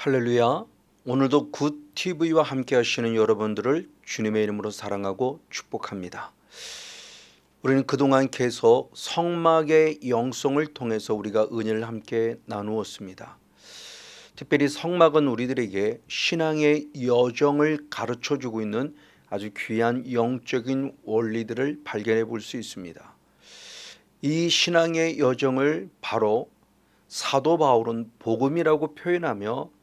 할렐루야. 오늘도 굿TV와 함께 하시는 여러분들을 주님의 이름으로 사랑하고 축복합니다. 우리는 그동안 계속 성막의 영성을 통해서 우리가 은혜를 함께 나누었습니다. 특별히 성막은 우리들에게 신앙의 여정을 가르쳐주고 있는 아주 귀한 영적인 원리들을 발견해 볼 수 있습니다. 이 신앙의 여정을 바로 사도 바울은 복음이라고 표현하며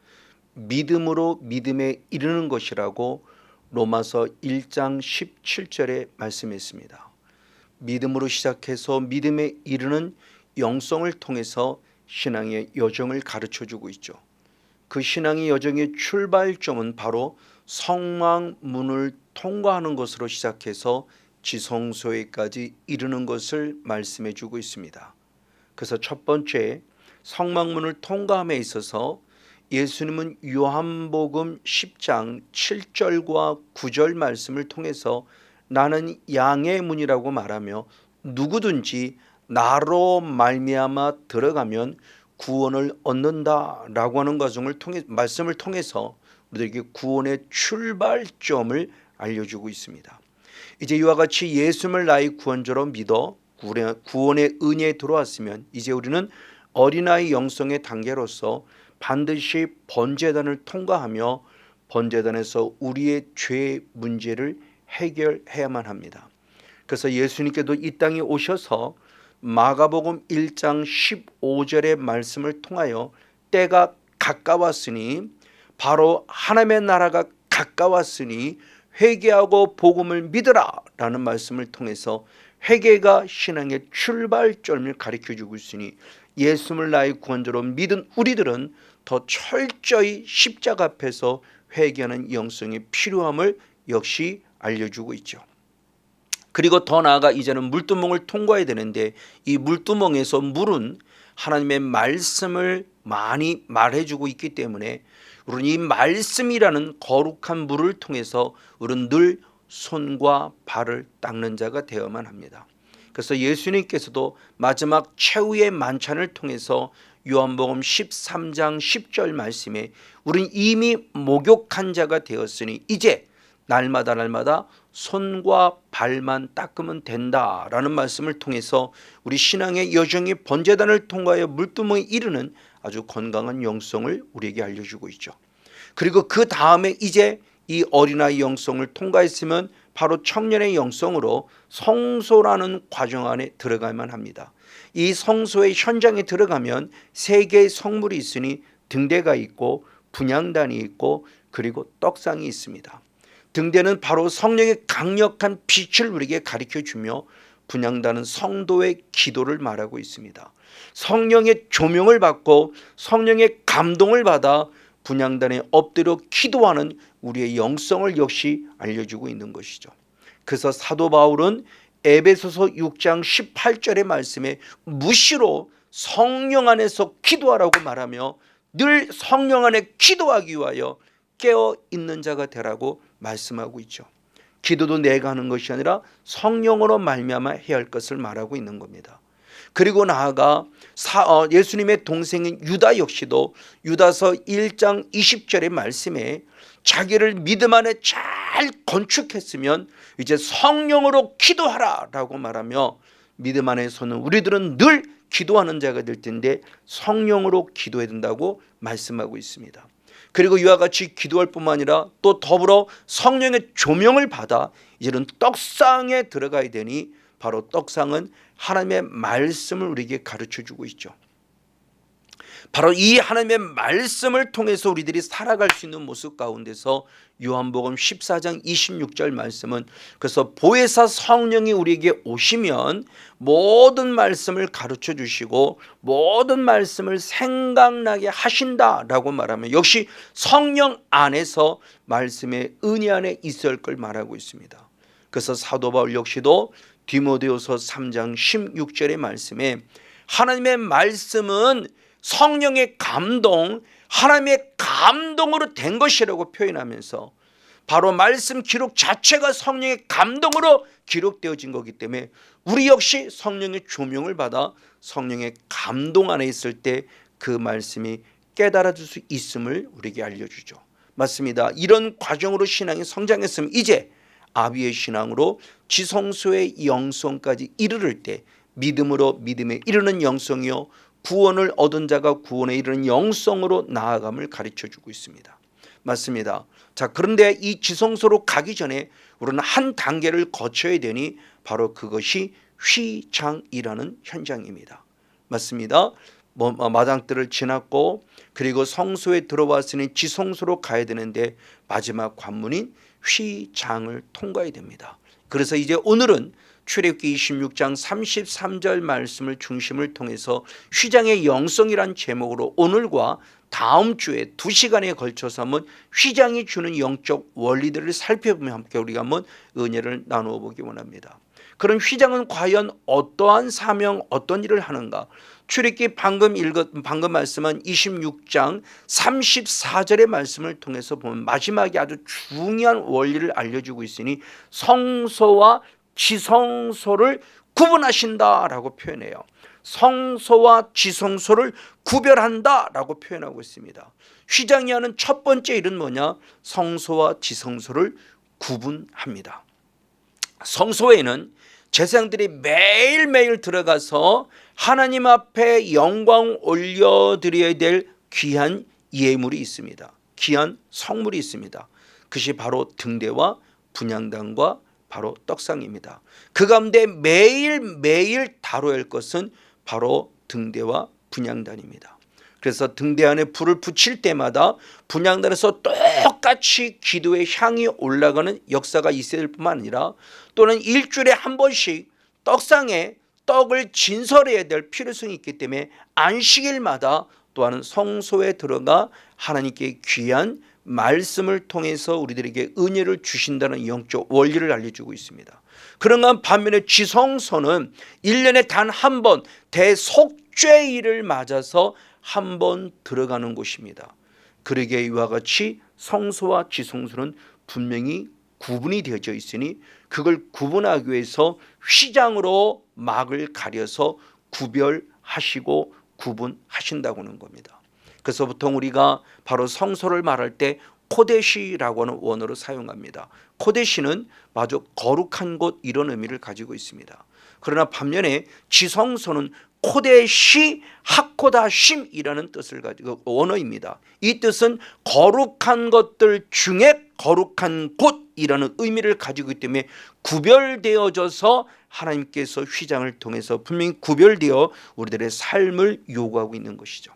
믿음으로 믿음에 이르는 것이라고 로마서 1장 17절에 말씀했습니다. 믿음으로 시작해서 믿음에 이르는 영성을 통해서 신앙의 여정을 가르쳐주고 있죠. 그 신앙의 여정의 출발점은 바로 성막문을 통과하는 것으로 시작해서 지성소에까지 이르는 것을 말씀해주고 있습니다. 그래서 첫 번째, 성막문을 통과함에 있어서 예수님은 요한복음 10장 7절과 9절 말씀을 통해서 나는 양의 문이라고 말하며 누구든지 나로 말미암아 들어가면 구원을 얻는다라고 하는 말씀을 통해서 우리에게 구원의 출발점을 알려주고 있습니다. 이제 이와 같이 예수님을 나의 구원자로 믿어 구원의 은혜에 들어왔으면 이제 우리는 어린아이 영성의 단계로서 반드시 번제단을 통과하며 번제단에서 우리의 죄 문제를 해결해야만 합니다. 그래서 예수님께도 이 땅에 오셔서 마가복음 1장 15절의 말씀을 통하여 때가 가까웠으니 바로 하나님의 나라가 가까웠으니 회개하고 복음을 믿으라 라는 말씀을 통해서 회개가 신앙의 출발점을 가르쳐주고 있으니 예수를 나의 구원자로 믿은 우리들은 더 철저히 십자가 앞에서 회개하는 영성이 필요함을 역시 알려주고 있죠. 그리고 더 나아가 이제는 물두멍을 통과해야 되는데 이 물두멍에서 물은 하나님의 말씀을 많이 말해주고 있기 때문에 우리는 이 말씀이라는 거룩한 물을 통해서 우리는 늘 손과 발을 닦는 자가 되어야만 합니다. 그래서 예수님께서도 마지막 최후의 만찬을 통해서 요한복음 13장 10절 말씀에 우리는 이미 목욕한 자가 되었으니 이제 날마다 손과 발만 닦으면 된다라는 말씀을 통해서 우리 신앙의 여정이 번제단을 통과하여 물두멍에 이르는 아주 건강한 영성을 우리에게 알려주고 있죠. 그리고 그 다음에 이제 이 어린아이 영성을 통과했으면 바로 청년의 영성으로 성소라는 과정 안에 들어가야만 합니다. 이 성소의 현장에 들어가면 세 개의 성물이 있으니 등대가 있고 분향단이 있고 그리고 떡상이 있습니다. 등대는 바로 성령의 강력한 빛을 우리에게 가르쳐주며 분향단은 성도의 기도를 말하고 있습니다. 성령의 조명을 받고 성령의 감동을 받아 분향단에 엎드려 기도하는 우리의 영성을 역시 알려주고 있는 것이죠. 그래서 사도 바울은 에베소서 6장 18절의 말씀에 무시로 성령 안에서 기도하라고 말하며 늘 성령 안에 기도하기 위하여 깨어 있는 자가 되라고 말씀하고 있죠. 기도도 내가 하는 것이 아니라 성령으로 말미암아 해야 할 것을 말하고 있는 겁니다. 그리고 나아가 예수님의 동생인 유다 역시도 유다서 1장 20절의 말씀에 자기를 믿음 안에 잘 건축했으면 이제 성령으로 기도하라 라고 말하며 믿음 안에서는 우리들은 늘 기도하는 자가 될 텐데 성령으로 기도해야 된다고 말씀하고 있습니다. 그리고 이와 같이 기도할 뿐만 아니라 또 더불어 성령의 조명을 받아 이제는 떡상에 들어가야 되니 바로 떡상은 하나님의 말씀을 우리에게 가르쳐주고 있죠. 바로 이 하나님의 말씀을 통해서 우리들이 살아갈 수 있는 모습 가운데서 요한복음 14장 26절 말씀은 그래서 보혜사 성령이 우리에게 오시면 모든 말씀을 가르쳐 주시고 모든 말씀을 생각나게 하신다라고 말하면 역시 성령 안에서 말씀의 은혜 안에 있을 걸 말하고 있습니다. 그래서 사도 바울 역시도 디모데후서 3장 16절의 말씀에 하나님의 말씀은 성령의 감동, 하나님의 감동으로 된 것이라고 표현하면서 바로 말씀 기록 자체가 성령의 감동으로 기록되어진 거기 때문에 우리 역시 성령의 조명을 받아 성령의 감동 안에 있을 때 그 말씀이 깨달아질 수 있음을 우리에게 알려주죠. 맞습니다. 이런 과정으로 신앙이 성장했으면 이제 아비의 신앙으로 지성소의 영성까지 이르를 때 믿음으로 믿음에 이르는 영성이요 구원을 얻은 자가 구원에 이르는 영성으로 나아감을 가르쳐주고 있습니다. 맞습니다. 자, 그런데 이 지성소로 가기 전에 우리는 한 단계를 거쳐야 되니 바로 그것이 휘장이라는 현장입니다. 맞습니다. 마당들을 지났고 그리고 성소에 들어왔으니 지성소로 가야 되는데 마지막 관문인 휘장을 통과해야 됩니다. 그래서 이제 오늘은 출애굽기 26장 33절 말씀을 중심을 통해서 휘장의 영성이란 제목으로 오늘과 다음 주에 2시간에 걸쳐서 한번 휘장이 주는 영적 원리들을 살펴보며 함께 우리가 한번 은혜를 나누어 보기 원합니다. 그럼 휘장은 과연 어떠한 사명, 어떤 일을 하는가? 출애굽기 방금 말씀한 26장 34절의 말씀을 통해서 보면 마지막에 아주 중요한 원리를 알려주고 있으니 성소와 지성소를 구분하신다라고 표현해요. 성소와 지성소를 구별한다라고 표현하고 있습니다. 휘장이 하는 첫 번째 일은 뭐냐? 성소와 지성소를 구분합니다. 성소에는 제사장들이 매일매일 들어가서 하나님 앞에 영광 올려드려야 될 귀한 예물이 있습니다. 귀한 성물이 있습니다. 그것이 바로 등대와 분향단과 바로 떡상입니다. 그 가운데 매일매일 다뤄야 할 것은 바로 등대와 분향단입니다. 그래서 등대 안에 불을 붙일 때마다 분향단에서 똑같이 기도의 향이 올라가는 역사가 있어야 될 뿐만 아니라 또는 일주일에 한 번씩 떡상에 떡을 진설해야 될 필요성이 있기 때문에 안식일마다 또한 성소에 들어가 하나님께 귀한 말씀을 통해서 우리들에게 은혜를 주신다는 영적 원리를 알려주고 있습니다. 그러나 반면에 지성소는 1년에 단 한 번 대속죄일을 맞아서 한 번 들어가는 곳입니다. 그러기에 이와 같이 성소와 지성소는 분명히 구분이 되어져 있으니 그걸 구분하기 위해서 휘장으로 막을 가려서 구별하시고 구분하신다고 하는 겁니다. 그래서 보통 우리가 바로 성소를 말할 때 코데시라고 하는 원어로 사용합니다. 코데시는 마저 거룩한 곳 이런 의미를 가지고 있습니다. 그러나 반면에 지성소는 코데시 하코다심이라는 뜻을 가지고 원어입니다. 이 뜻은 거룩한 것들 중에 거룩한 곳이라는 의미를 가지고 있기 때문에 구별되어져서 하나님께서 휘장을 통해서 분명히 구별되어 우리들의 삶을 요구하고 있는 것이죠.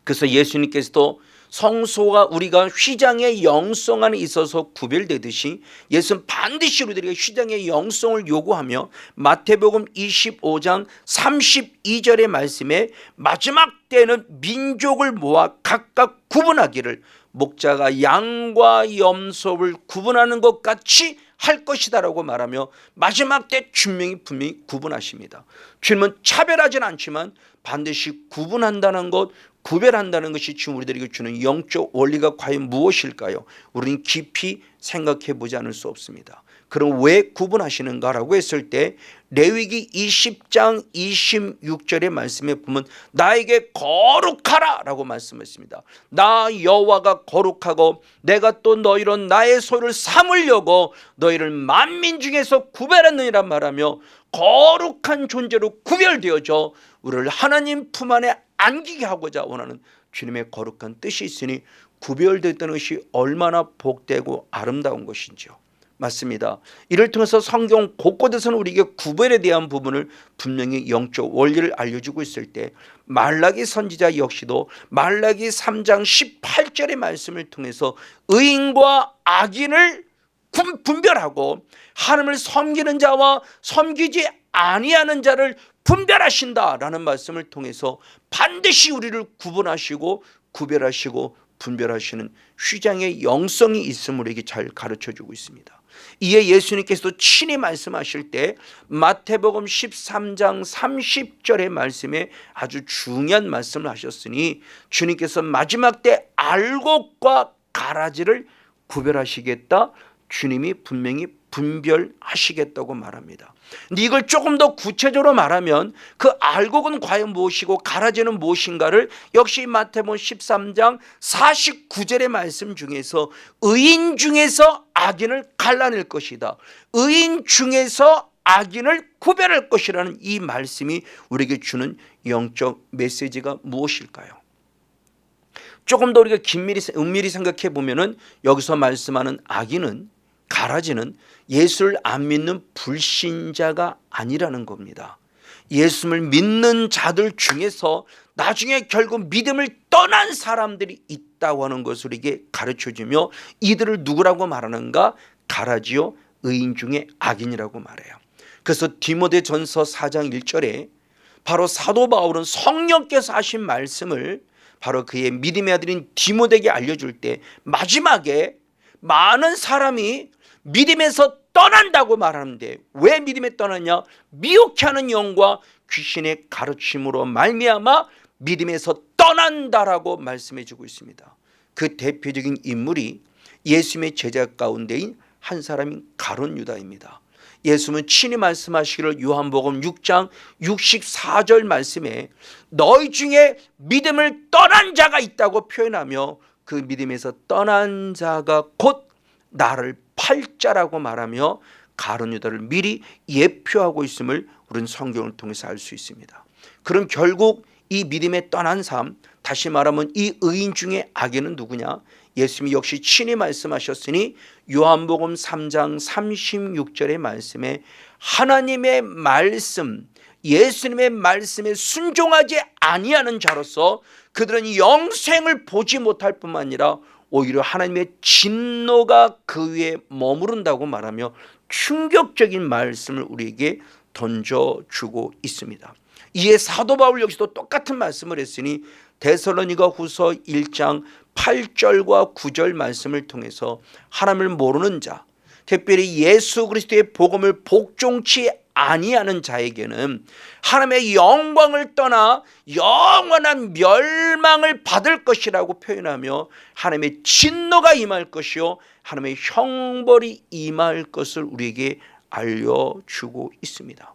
그래서 예수님께서도 성소가 우리가 휘장의 영성 안에 있어서 구별되듯이 예수는 반드시 우리들에게 휘장의 영성을 요구하며 마태복음 25장 32절의 말씀에 마지막 때는 민족을 모아 각각 구분하기를 목자가 양과 염소를 구분하는 것 같이 할 것이다라고 말하며 마지막 때 분명히 구분하십니다. 주님은 차별하지는 않지만 반드시 구분한다는 것, 구별한다는 것이 지금 우리들에게 주는 영적 원리가 과연 무엇일까요? 우리는 깊이 생각해 보지 않을 수 없습니다. 그럼 왜 구분하시는가라고 했을 때 레위기 20장 26절의 말씀에 보면 나에게 거룩하라 라고 말씀했습니다. 나 여호와가 거룩하고 내가 또 너희로 나의 소유를 삼으려고 너희를 만민 중에서 구별했느니라 말하며 거룩한 존재로 구별되어져 우리를 하나님 품 안에 안기게 하고자 원하는 주님의 거룩한 뜻이 있으니 구별됐다는 것이 얼마나 복되고 아름다운 것인지요. 맞습니다. 이를 통해서 성경 곳곳에서는 우리에게 구별에 대한 부분을 분명히 영적 원리를 알려주고 있을 때 말라기 선지자 역시도 말라기 3장 18절의 말씀을 통해서 의인과 악인을 분별하고 하나님을 섬기는 자와 섬기지 아니하는 자를 분별하신다라는 말씀을 통해서 반드시 우리를 구분하시고 구별하시고 분별하시는 휘장의 영성이 있음을 우리에게 잘 가르쳐주고 있습니다. 이에 예수님께서도 친히 말씀하실 때 마태복음 13장 30절의 말씀에 아주 중요한 말씀을 하셨으니 주님께서 마지막 때 알곡과 가라지를 구별하시겠다 주님이 분명히 분별하시겠다고 말합니다. 근데 이걸 조금 더 구체적으로 말하면 그 알곡은 과연 무엇이고 가라지는 무엇인가를 역시 마태복음 13장 49절의 말씀 중에서 의인 중에서 악인을 갈라낼 것이다, 의인 중에서 악인을 구별할 것이라는 이 말씀이 우리에게 주는 영적 메시지가 무엇일까요? 조금 더 우리가 은밀히 생각해 보면은 여기서 말씀하는 악인은, 가라지는 예수를 안 믿는 불신자가 아니라는 겁니다. 예수를 믿는 자들 중에서 나중에 결국 믿음을 떠난 사람들이 있다고 하는 것을 우리에게 가르쳐주며, 이들을 누구라고 말하는가? 가라지요, 의인 중에 악인이라고 말해요. 그래서 디모데전서 4장 1절에 바로 사도 바울은 성령께서 하신 말씀을 바로 그의 믿음의 아들인 디모데에게 알려줄 때 마지막에 많은 사람이 믿음에서 떠난다고 말하는데, 왜 믿음에 떠나냐? 미혹해 하는 영과 귀신의 가르침으로 말미암아 믿음에서 떠난다라고 말씀해 주고 있습니다. 그 대표적인 인물이 예수님의 제자 가운데인 한 사람인 가룟 유다입니다. 예수님은 친히 말씀하시기를 요한복음 6장 64절 말씀에 너희 중에 믿음을 떠난 자가 있다고 표현하며, 그 믿음에서 떠난 자가 곧 나를 팔 자라고 말하며 가룟 유다를 미리 예표하고 있음을 우리는 성경을 통해서 알 수 있습니다. 그럼 결국 이 믿음에 떠난 삶, 다시 말하면 이 의인 중에 악인은 누구냐? 예수님이 역시 친히 말씀하셨으니 요한복음 3장 36절의 말씀에 하나님의 말씀, 예수님의 말씀에 순종하지 아니하는 자로서 그들은 영생을 보지 못할 뿐만 아니라 오히려 하나님의 진노가 그 위에 머무른다고 말하며 충격적인 말씀을 우리에게 던져주고 있습니다. 이에 사도 바울 역시도 똑같은 말씀을 했으니 데살로니가 후서 1장 8절과 9절 말씀을 통해서 하나님을 모르는 자, 특별히 예수 그리스도의 복음을 복종치 아니하는 자에게는 하나님의 영광을 떠나 영원한 멸망을 받을 것이라고 표현하며 하나님의 진노가 임할 것이요 하나님의 형벌이 임할 것을 우리에게 알려주고 있습니다.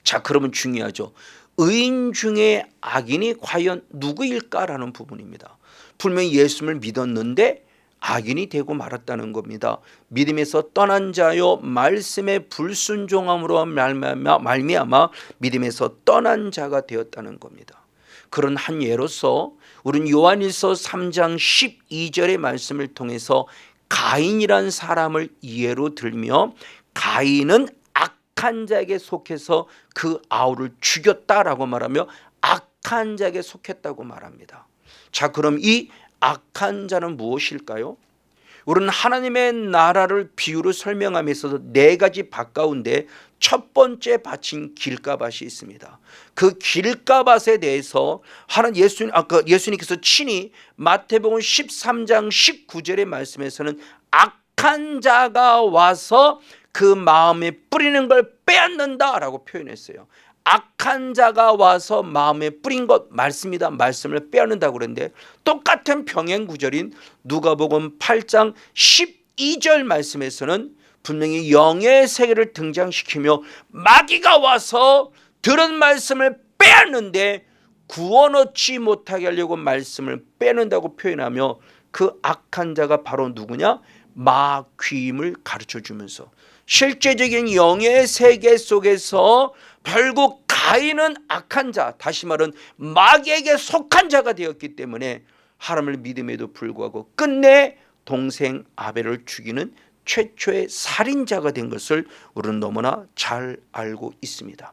자, 그러면 중요하죠. 의인 중에 악인이 과연 누구일까라는 부분입니다. 분명히 예수를 믿었는데 악인이 되고 말았다는 겁니다. 믿음에서 떠난 자요 말씀에 불순종함으로 말미암아 믿음에서 떠난 자가 되었다는 겁니다. 그런 한 예로서 우리는 요한일서 3장 12절의 말씀을 통해서 가인이란 사람을 예로 들며, 가인은 악한 자에게 속해서 그 아우를 죽였다라고 말하며 악한 자에게 속했다고 말합니다. 자, 그럼 이 악한 자는 무엇일까요? 우리는 하나님의 나라를 비유로 설명하면서 네 가지 밭 가운데 첫 번째 밭인 길가밭이 있습니다. 그 길가밭에 대해서 예수님께서 친히 마태복음 13장 19절의 말씀에서는 악한 자가 와서 그 마음에 뿌리는 걸 빼앗는다라고 표현했어요. 악한 자가 와서 마음에 뿌린 것 말씀이다, 말씀을 빼앗는다고 그랬는데, 똑같은 병행 구절인 누가복음 8장 12절 말씀에서는 분명히 영의 세계를 등장시키며 마귀가 와서 들은 말씀을 빼앗는데 구원 얻지 못하게 하려고 말씀을 빼앗는다고 표현하며, 그 악한 자가 바로 누구냐? 마귀임을 가르쳐주면서 실제적인 영의 세계 속에서 결국 가인은 악한 자, 다시 말은 마귀에게 속한 자가 되었기 때문에 하나님을 믿음에도 불구하고 끝내 동생 아벨을 죽이는 최초의 살인자가 된 것을 우리는 너무나 잘 알고 있습니다.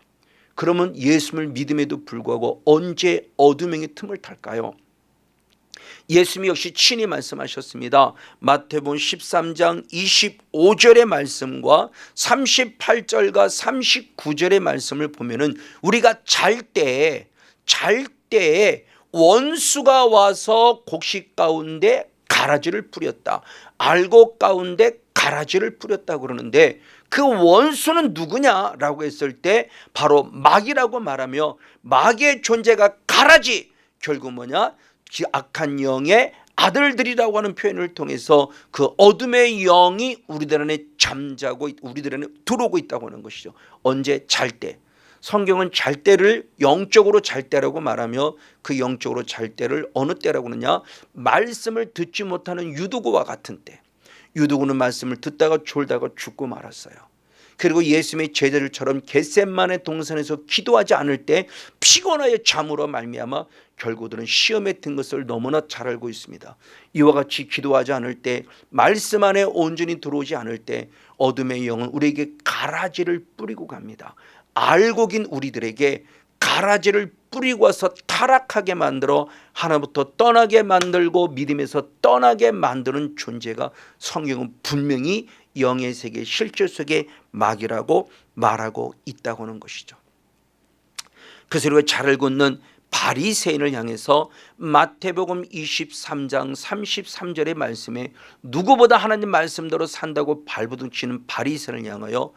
그러면 예수를 믿음에도 불구하고 언제 어둠의 틈을 탈까요? 예수님이 역시 친히 말씀하셨습니다. 마태복음 13장 25절의 말씀과 38절과 39절의 말씀을 보면은 우리가 잘 때에 원수가 와서 곡식 가운데 가라지를 뿌렸다, 알곡 가운데 가라지를 뿌렸다 그러는데, 그 원수는 누구냐라고 했을 때 바로 마귀라고 말하며, 마귀의 존재가 가라지, 결국 뭐냐? 악한 영의 아들들이라고 하는 표현을 통해서 그 어둠의 영이 우리들 안에 잠자고 우리들 안에 들어오고 있다고 하는 것이죠. 언제? 잘 때. 성경은 잘 때를 영적으로 잘 때라고 말하며 그 영적으로 잘 때를 어느 때라고 하느냐, 말씀을 듣지 못하는 유두고와 같은 때. 유두고는 말씀을 듣다가 졸다가 죽고 말았어요. 그리고 예수님의 제자들처럼 겟셋마네 동산에서 기도하지 않을 때 피곤하여 잠으로 말미암아 결국들은 시험에 든 것을 너무나 잘 알고 있습니다. 이와 같이 기도하지 않을 때, 말씀 안에 온전히 들어오지 않을 때 어둠의 영은 우리에게 가라지를 뿌리고 갑니다. 알고 긴 우리들에게 가라지를 뿌리고 와서 타락하게 만들어 하나부터 떠나게 만들고 믿음에서 떠나게 만드는 존재가 성경은 분명히 영의 세계 실제 속의 마귀라고 말하고 있다고 하는 것이죠. 그래서 우리가 잘 알고 있는 바리새인을 향해서 마태복음 23장 33절의 말씀에 누구보다 하나님 말씀대로 산다고 발부둥치는 바리새인을 향하여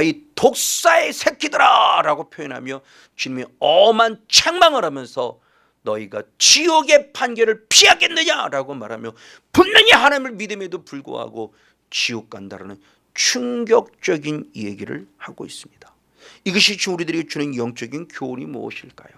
이 독사의 새끼들아 라고 표현하며 주님이 엄한 책망을 하면서 너희가 지옥의 판결을 피하겠느냐라고 말하며 분명히 하나님을 믿음에도 불구하고 지옥 간다라는 충격적인 얘기를 하고 있습니다. 이것이 우리들에게 주는 영적인 교훈이 무엇일까요?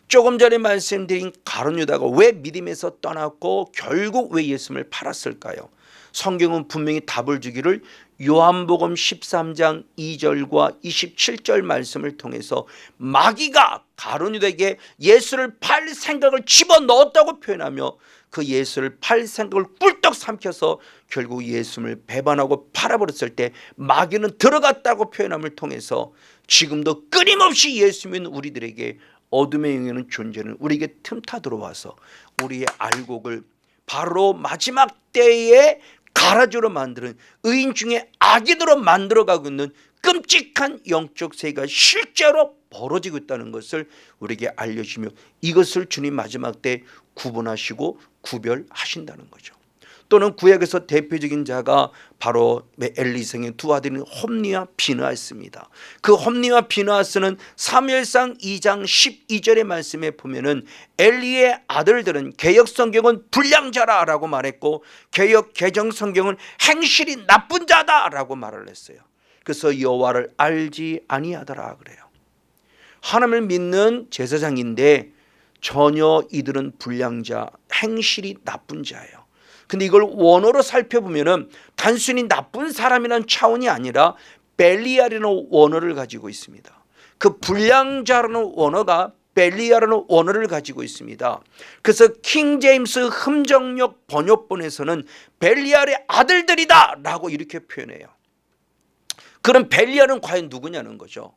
조금 전에 말씀드린 가룟 유다가 왜 믿음에서 떠났고 결국 왜 예수님을 팔았을까요? 성경은 분명히 답을 주기를 요한복음 13장 2절과 27절 말씀을 통해서 마귀가 가룟 유다에게 예수를 팔 생각을 집어넣었다고 표현하며 그 예수를 팔 생각을 꿀떡 삼켜서 결국 예수님을 배반하고 팔아버렸을 때 마귀는 들어갔다고 표현함을 통해서 지금도 끊임없이 예수 믿는 우리들에게 어둠의 영이라는 존재는 우리에게 틈타 들어와서 우리의 알곡을 바로 마지막 때에 가라지로 만드는, 의인 중에 악인으로 만들어가고 있는 끔찍한 영적 세계가 실제로 벌어지고 있다는 것을 우리에게 알려주며 이것을 주님 마지막 때 구분하시고 구별하신다는 거죠. 또는 구약에서 대표적인 자가 바로 엘리성의 두 아들인 홈니와 비느하스입니다. 그 홈니와 비느하스는 사무엘상 2장 12절의 말씀에 보면은 엘리의 아들들은 개역 성경은 불량자라고 말했고 개역 개정 성경은 행실이 나쁜 자다라고 말을 했어요. 그래서 여호와를 알지 아니하더라 그래요. 하나님을 믿는 제사장인데 전혀 이들은 불량자, 행실이 나쁜 자예요. 근데 이걸 원어로 살펴보면은 단순히 나쁜 사람이라는 차원이 아니라 벨리알이라는 원어를 가지고 있습니다. 그 불량자라는 원어가 벨리알이라는 원어를 가지고 있습니다. 그래서 킹 제임스 흠정역 번역본에서는 벨리알의 아들들이다 라고 이렇게 표현해요. 그럼 벨리알은 과연 누구냐는 거죠.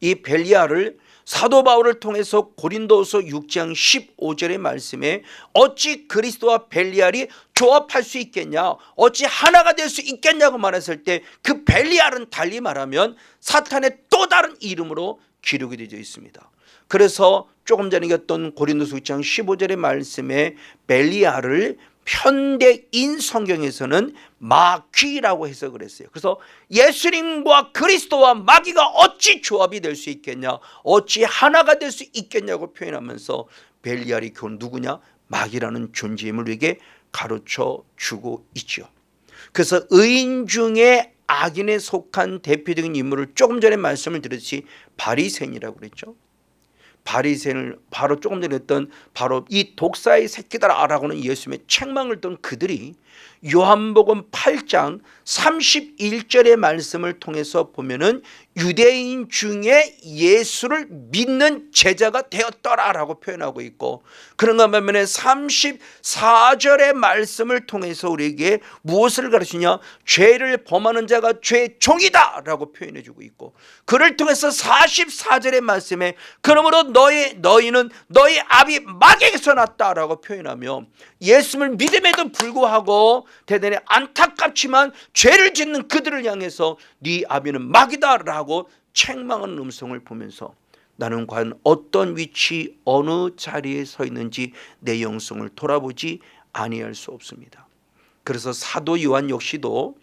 이 벨리알을 사도 바울을 통해서 고린도서 6장 15절의 말씀에 어찌 그리스도와 벨리알이 조합할 수 있겠냐, 어찌 하나가 될 수 있겠냐고 말했을 때 그 벨리알은 달리 말하면 사탄의 또 다른 이름으로 기록이 되어 있습니다. 그래서 조금 전에 읽었던 고린도서 6장 15절의 말씀에 벨리알을 현대인 성경에서는 마귀라고 해석을 했어요. 그래서 예수님과 그리스도와 마귀가 어찌 조합이 될 수 있겠냐, 어찌 하나가 될 수 있겠냐고 표현하면서 벨리알이 결국 누구냐, 마귀라는 존재임을 우리에게 가르쳐 주고 있죠. 그래서 의인 중에 악인에 속한 대표적인 인물을 조금 전에 말씀을 드렸듯이 바리새인이라고 그랬죠. 바리새인을 바로 조금 전에 했던 바로 이 독사의 새끼다라고는 예수님의 책망을 던 그들이 요한복음 8장 31절의 말씀을 통해서 보면은 유대인 중에 예수를 믿는 제자가 되었더라라고 표현하고 있고, 그런가 하면 34절의 말씀을 통해서 우리에게 무엇을 가르치냐, 죄를 범하는 자가 죄의 종이다 라고 표현해 주고 있고, 그를 통해서 44절의 말씀에 그러므로 너희는 너희 아비 마귀에게서 났다라고 표현하며 예수를 믿음에도 불구하고 대단히 안타깝지만 죄를 짓는 그들을 향해서 네 아비는 마귀다라고 책망하는 음성을 보면서 나는 과연 어떤 위치 어느 자리에 서 있는지 내 영성을 돌아보지 아니할 수 없습니다. 그래서 사도 요한 역시도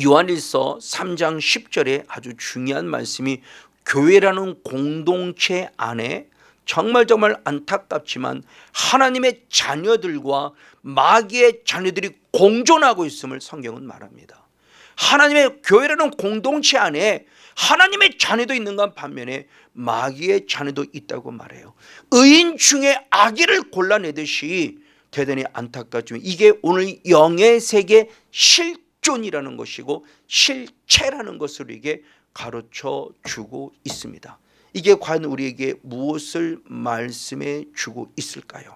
요한일서 3장 10절에 아주 중요한 말씀이 교회라는 공동체 안에 정말 안타깝지만 하나님의 자녀들과 마귀의 자녀들이 공존하고 있음을 성경은 말합니다. 하나님의 교회라는 공동체 안에 하나님의 자녀도 있는가 반면에 마귀의 자녀도 있다고 말해요. 의인 중에 악의를 골라내듯이 대단히 안타깝지만 이게 오늘 영의 세계 실존이라는 것이고 실체라는 것을 우리에게 가르쳐 주고 있습니다. 이게 과연 우리에게 무엇을 말씀해 주고 있을까요?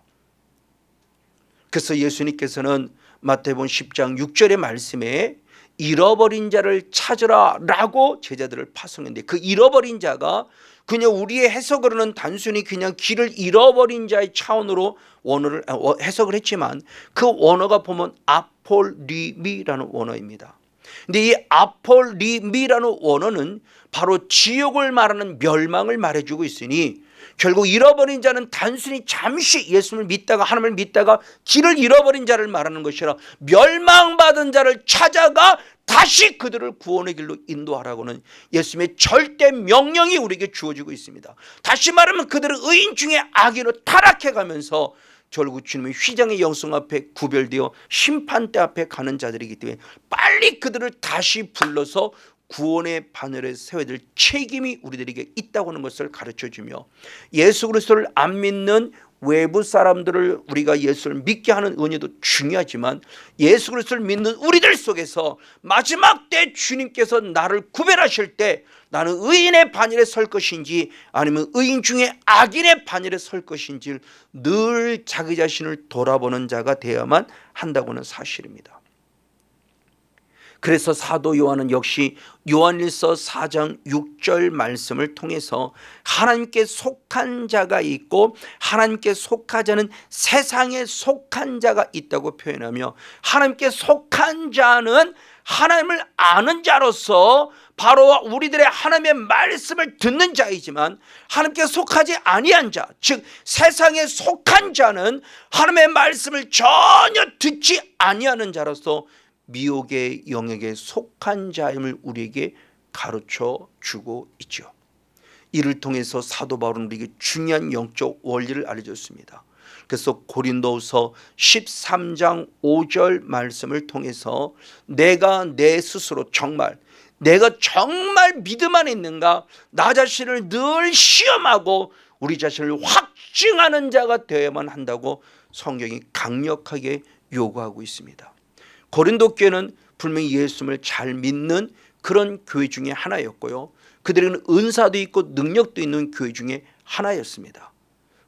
그래서 예수님께서는 마태복음 10장 6절의 말씀에 잃어버린 자를 찾으라 라고 제자들을 파송했는데, 그 잃어버린 자가 그냥 우리의 해석으로는 단순히 그냥 길을 잃어버린 자의 차원으로 원어를 해석을 했지만 그 원어가 보면 아폴리미라는 원어입니다. 근데 이 아폴리미라는 원어는 바로 지옥을 말하는 멸망을 말해주고 있으니 결국 잃어버린 자는 단순히 잠시 예수를 믿다가 하나님을 믿다가 길을 잃어버린 자를 말하는 것이 아니라 멸망받은 자를 찾아가 다시 그들을 구원의 길로 인도하라고는 예수님의 절대 명령이 우리에게 주어지고 있습니다. 다시 말하면 그들은 의인 중에 악인으로 타락해가면서 결국 주님의 휘장의 영성 앞에 구별되어 심판대 앞에 가는 자들이기 때문에 빨리 그들을 다시 불러서 구원의 바늘에 세워야 될 책임이 우리들에게 있다고 하는 것을 가르쳐주며, 예수 그리스도를 안 믿는 외부 사람들을 우리가 예수를 믿게 하는 은혜도 중요하지만 예수 그리스도를 믿는 우리들 속에서 마지막 때 주님께서 나를 구별하실 때 나는 의인의 반열에 설 것인지 아니면 의인 중에 악인의 반열에 설 것인지 늘 자기 자신을 돌아보는 자가 되어야만 한다고는 사실입니다. 그래서 사도 요한은 역시 요한일서 4장 6절 말씀을 통해서 하나님께 속한 자가 있고 하나님께 속하지 않은 세상에 속한 자가 있다고 표현하며, 하나님께 속한 자는 하나님을 아는 자로서 바로 우리들의 하나님의 말씀을 듣는 자이지만, 하나님께 속하지 아니한 자, 즉 세상에 속한 자는 하나님의 말씀을 전혀 듣지 아니하는 자로서 미혹의 영역에 속한 자임을 우리에게 가르쳐 주고 있죠. 이를 통해서 사도 바울은 우리에게 중요한 영적 원리를 알려줬습니다. 그래서 고린도후서 13장 5절 말씀을 통해서 내가 내 스스로 내가 정말 믿음 안에 있는가, 나 자신을 늘 시험하고 우리 자신을 확증하는 자가 되어야만 한다고 성경이 강력하게 요구하고 있습니다. 고린도 교회는 분명히 예수님을 잘 믿는 그런 교회 중에 하나였고요, 그들에게는 은사도 있고 능력도 있는 교회 중에 하나였습니다.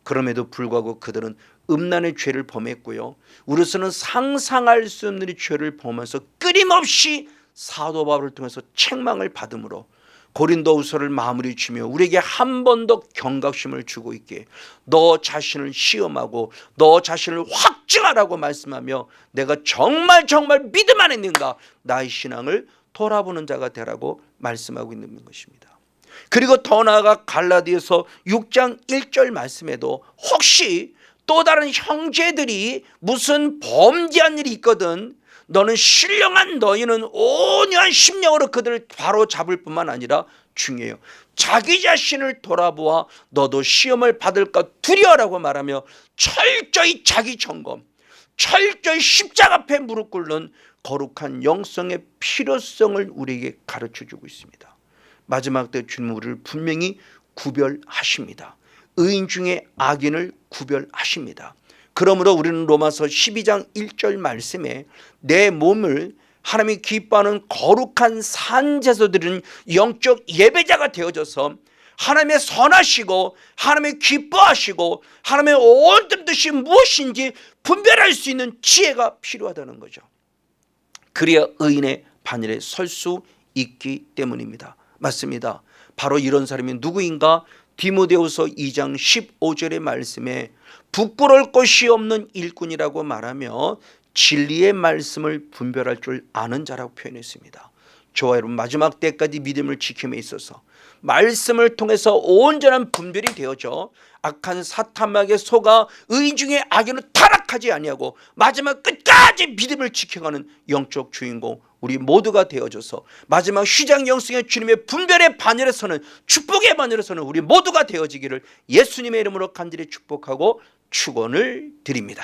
그럼에도 불구하고 그들은 음란의 죄를 범했고요, 우리로서는 상상할 수 없는 죄를 범하면서 끊임없이 사도 바울을 통해서 책망을 받음으로 고린도후서를 마무리 지며 우리에게 한 번 더 경각심을 주고 있기에 너 자신을 시험하고 너 자신을 확증하라고 말씀하며 내가 정말 믿음 안에 있는가, 나의 신앙을 돌아보는 자가 되라고 말씀하고 있는 것입니다. 그리고 더 나아가 갈라디아서 6장 1절 말씀에도 혹시 또 다른 형제들이 무슨 범죄한 일이 있거든 너는 신령한 너희는 온유한 심령으로 그들을 바로 잡을 뿐만 아니라 중요해요. 자기 자신을 돌아보아 너도 시험을 받을까 두려워라고 말하며 철저히 자기 점검, 철저히 십자가 앞에 무릎 꿇는 거룩한 영성의 필요성을 우리에게 가르쳐주고 있습니다. 마지막 때 주님은 우리를 분명히 구별하십니다. 의인 중에 악인을 구별하십니다. 그러므로 우리는 로마서 12장 1절 말씀에 내 몸을 하나님이 기뻐하는 거룩한 산제소 드리는 영적 예배자가 되어져서 하나님의 선하시고 하나님의 기뻐하시고 하나님의 온 뜻이 무엇인지 분별할 수 있는 지혜가 필요하다는 거죠. 그래야 의인의 반열에 설 수 있기 때문입니다. 맞습니다. 바로 이런 사람이 누구인가? 디모데후서 2장 15절의 말씀에 부끄러울 것이 없는 일꾼이라고 말하며 진리의 말씀을 분별할 줄 아는 자라고 표현했습니다. 저와 여러분 마지막 때까지 믿음을 지킴에 있어서 말씀을 통해서 온전한 분별이 되어져 악한 사탄에게 속아 의인 중에 악인으로 타락 타락하지 아니하고 마지막 끝까지 믿음을 지켜가는 영적 주인공 우리 모두가 되어줘서 마지막 휘장 영성의 주님의 분별의 반열에 서는 축복의 반열에 서는 우리 모두가 되어지기를 예수님의 이름으로 간절히 축복하고 축원을 드립니다.